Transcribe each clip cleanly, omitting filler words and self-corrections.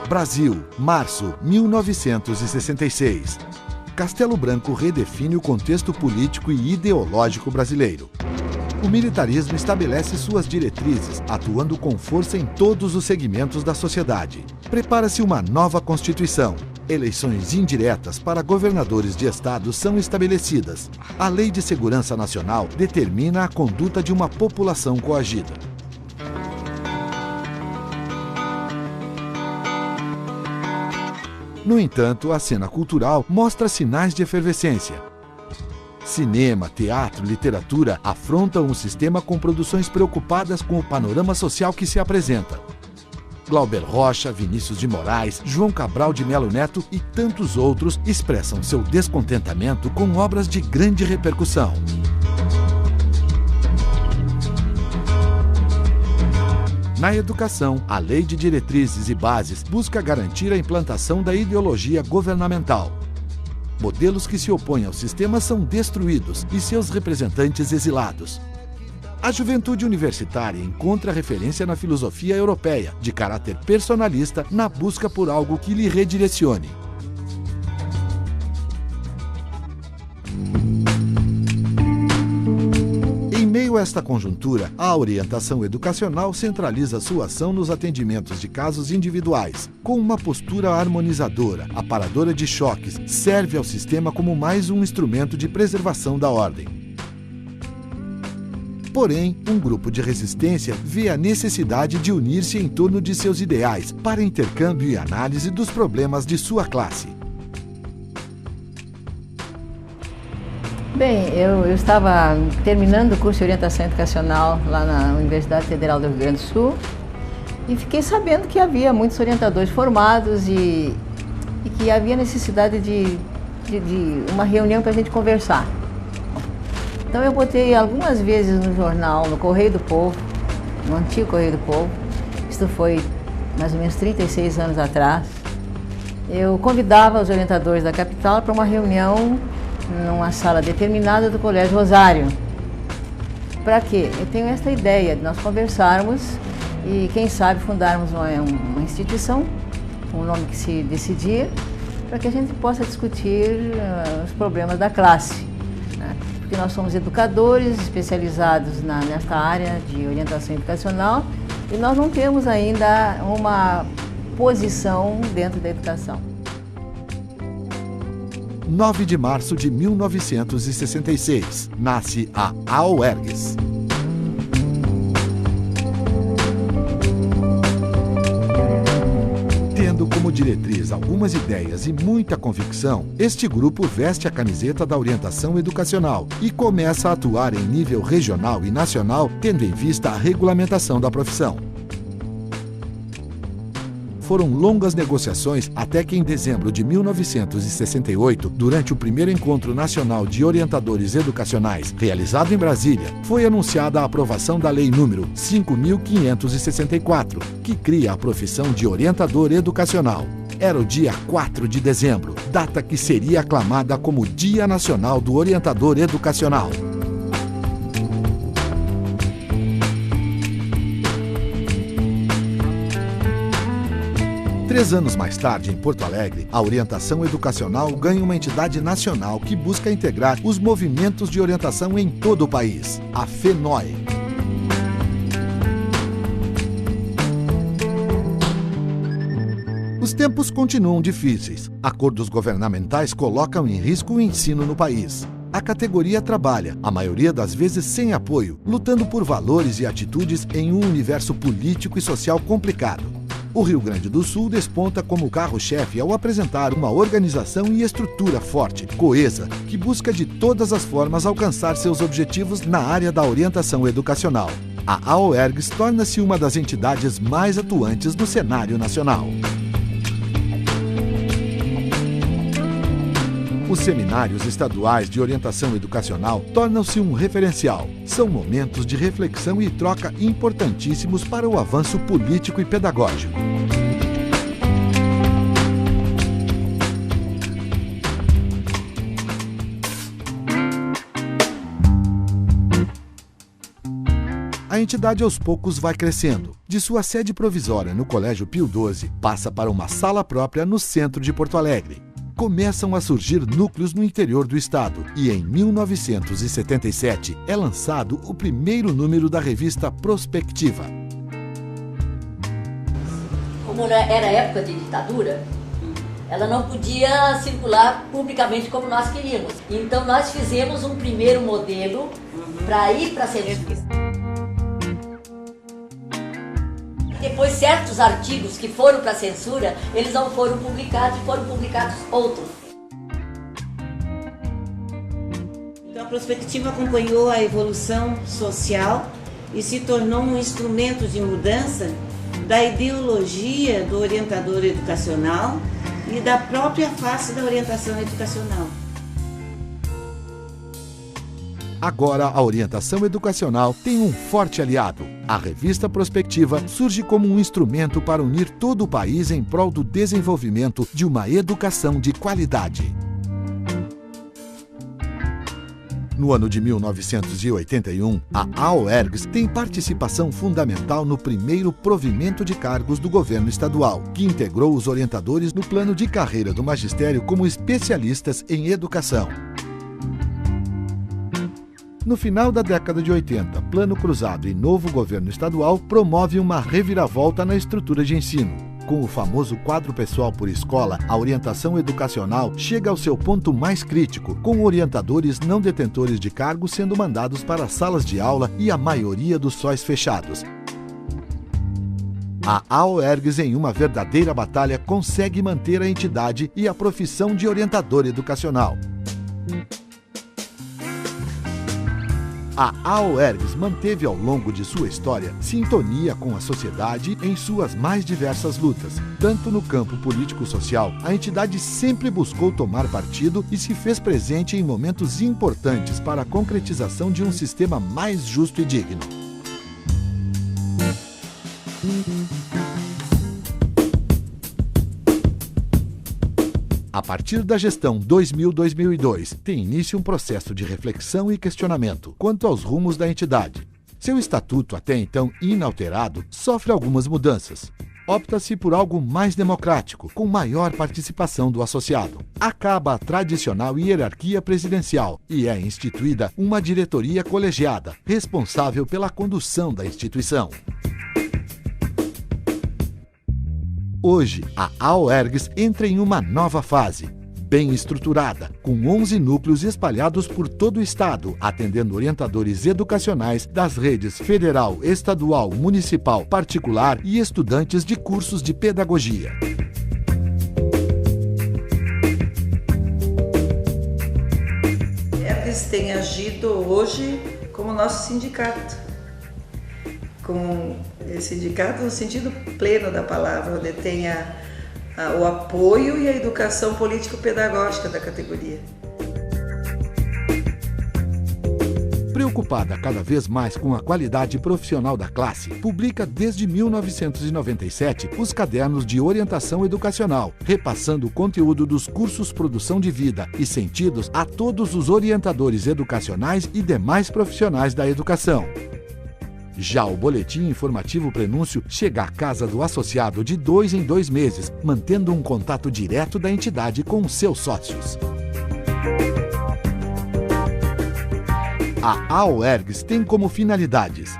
Brasil, março 1966. Castelo Branco redefine o contexto político e ideológico brasileiro. O militarismo estabelece suas diretrizes, atuando com força em todos os segmentos da sociedade. Prepara-se uma nova Constituição. Eleições indiretas para governadores de estados são estabelecidas. A Lei de Segurança Nacional determina a conduta de uma população coagida. No entanto, a cena cultural mostra sinais de efervescência. Cinema, teatro, literatura afrontam o sistema com produções preocupadas com o panorama social que se apresenta. Glauber Rocha, Vinícius de Moraes, João Cabral de Melo Neto e tantos outros expressam seu descontentamento com obras de grande repercussão. Na educação, a Lei de Diretrizes e Bases busca garantir a implantação da ideologia governamental. Modelos que se opõem ao sistema são destruídos e seus representantes exilados. A juventude universitária encontra referência na filosofia europeia, de caráter personalista, na busca por algo que lhe redirecione. Em meio a esta conjuntura, a orientação educacional centraliza sua ação nos atendimentos de casos individuais. Com uma postura harmonizadora, aparadora de choques, serve ao sistema como mais um instrumento de preservação da ordem. Porém, um grupo de resistência vê a necessidade de unir-se em torno de seus ideais para intercâmbio e análise dos problemas de sua classe. Bem, eu estava terminando o curso de orientação educacional lá na Universidade Federal do Rio Grande do Sul e fiquei sabendo que havia muitos orientadores formados e que havia necessidade de uma reunião para a gente conversar. Então eu botei algumas vezes no jornal, no Correio do Povo, no antigo Correio do Povo, isto foi mais ou menos 36 anos atrás. Eu convidava os orientadores da capital para uma reunião numa sala determinada do Colégio Rosário. Para quê? Eu tenho esta ideia de nós conversarmos e, quem sabe, fundarmos uma instituição, um nome que se decidir, para que a gente possa discutir os problemas da classe. Porque nós somos educadores especializados nesta área de orientação educacional e nós não temos ainda uma posição dentro da educação. 9 de março de 1966, nasce a AOERGS. Tendo como diretriz algumas ideias e muita convicção, este grupo veste a camiseta da orientação educacional e começa a atuar em nível regional e nacional, tendo em vista a regulamentação da profissão. Foram longas negociações até que, em dezembro de 1968, durante o primeiro Encontro Nacional de Orientadores Educacionais, realizado em Brasília, foi anunciada a aprovação da Lei número 5.564, que cria a profissão de orientador educacional. Era o dia 4 de dezembro, data que seria aclamada como Dia Nacional do Orientador Educacional. Três anos mais tarde, em Porto Alegre, a orientação educacional ganha uma entidade nacional que busca integrar os movimentos de orientação em todo o país, a FENOE. Os tempos continuam difíceis. Acordos governamentais colocam em risco o ensino no país. A categoria trabalha, a maioria das vezes sem apoio, lutando por valores e atitudes em um universo político e social complicado. O Rio Grande do Sul desponta como carro-chefe ao apresentar uma organização e estrutura forte, coesa, que busca de todas as formas alcançar seus objetivos na área da orientação educacional. A AOERGS torna-se uma das entidades mais atuantes no cenário nacional. Os seminários estaduais de orientação educacional tornam-se um referencial. São momentos de reflexão e troca importantíssimos para o avanço político e pedagógico. A A entidade aos poucos vai crescendo. De sua sede provisória no Colégio Pio XII, passa para uma sala própria no centro de Porto Alegre. Começam a surgir núcleos no interior do estado e em 1977 é lançado o primeiro número da revista Prospectiva. Como era época de ditadura, ela não podia circular publicamente como nós queríamos. Então nós fizemos um primeiro modelo para ir para a censura. Depois certos artigos que foram para a censura, eles não foram publicados e foram publicados outros. Então a Prospectiva acompanhou a evolução social e se tornou um instrumento de mudança da ideologia do orientador educacional e da própria face da orientação educacional. Agora, a orientação educacional tem um forte aliado. A revista Prospectiva surge como um instrumento para unir todo o país em prol do desenvolvimento de uma educação de qualidade. No ano de 1981, a AOERGS tem participação fundamental no primeiro provimento de cargos do governo estadual, que integrou os orientadores no plano de carreira do magistério como especialistas em educação. No final da década de 80, Plano Cruzado e novo governo estadual promove uma reviravolta na estrutura de ensino. Com o famoso quadro pessoal por escola, a orientação educacional chega ao seu ponto mais crítico, com orientadores não detentores de cargo sendo mandados para salas de aula e a maioria dos sóis fechados. A AOERGS, em uma verdadeira batalha, consegue manter a entidade e a profissão de orientador educacional. A AOERGS manteve ao longo de sua história sintonia com a sociedade em suas mais diversas lutas. Tanto no campo político-social, a entidade sempre buscou tomar partido e se fez presente em momentos importantes para a concretização de um sistema mais justo e digno. A partir da gestão 2000-2002, tem início um processo de reflexão e questionamento quanto aos rumos da entidade. Seu estatuto, até então inalterado, sofre algumas mudanças. Opta-se por algo mais democrático, com maior participação do associado. Acaba a tradicional hierarquia presidencial e é instituída uma diretoria colegiada, responsável pela condução da instituição. Hoje, a AOERGS entra em uma nova fase, bem estruturada, com 11 núcleos espalhados por todo o estado, atendendo orientadores educacionais das redes federal, estadual, municipal, particular e estudantes de cursos de pedagogia. A AOERGS tem agido hoje como nosso sindicato. Com esse sindicato no sentido pleno da palavra, onde tem o apoio e a educação político-pedagógica da categoria. Preocupada cada vez mais com a qualidade profissional da classe, publica desde 1997 os cadernos de orientação educacional, repassando o conteúdo dos cursos Produção de Vida e Sentidos a todos os orientadores educacionais e demais profissionais da educação. Já o boletim informativo Prenúncio chega à casa do associado de 2 em 2 meses, mantendo um contato direto da entidade com os seus sócios. A AOERGS tem como finalidades: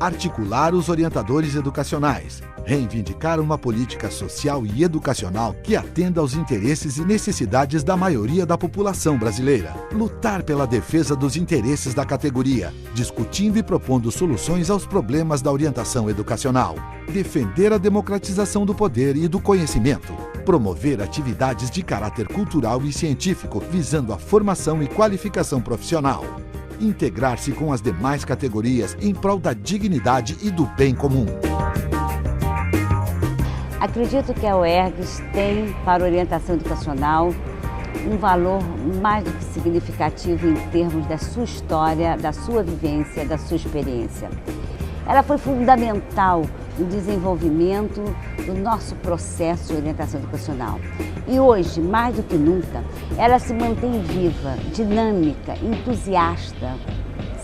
articular os orientadores educacionais, reivindicar uma política social e educacional que atenda aos interesses e necessidades da maioria da população brasileira, lutar pela defesa dos interesses da categoria, discutindo e propondo soluções aos problemas da orientação educacional, defender a democratização do poder e do conhecimento, promover atividades de caráter cultural e científico visando a formação e qualificação profissional, integrar-se com as demais categorias em prol da dignidade e do bem comum. Acredito que a AOERGS tem, para a orientação educacional, um valor mais do que significativo em termos da sua história, da sua vivência, da sua experiência. Ela foi fundamental no desenvolvimento do nosso processo de orientação educacional. E hoje, mais do que nunca, ela se mantém viva, dinâmica, entusiasta,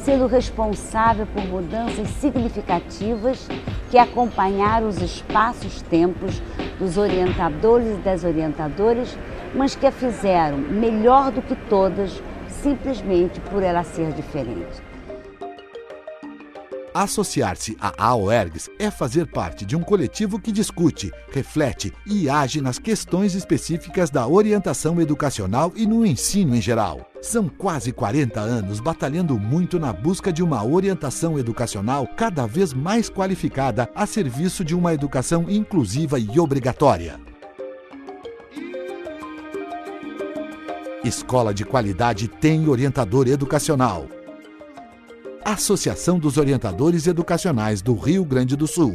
sendo responsável por mudanças significativas que acompanharam os espaços-tempos dos orientadores e das orientadoras, mas que a fizeram melhor do que todas, simplesmente por ela ser diferente. Associar-se à AOERGS é fazer parte de um coletivo que discute, reflete e age nas questões específicas da orientação educacional e no ensino em geral. São quase 40 anos batalhando muito na busca de uma orientação educacional cada vez mais qualificada a serviço de uma educação inclusiva e obrigatória. Escola de qualidade tem orientador educacional. Associação dos Orientadores Educacionais do Rio Grande do Sul.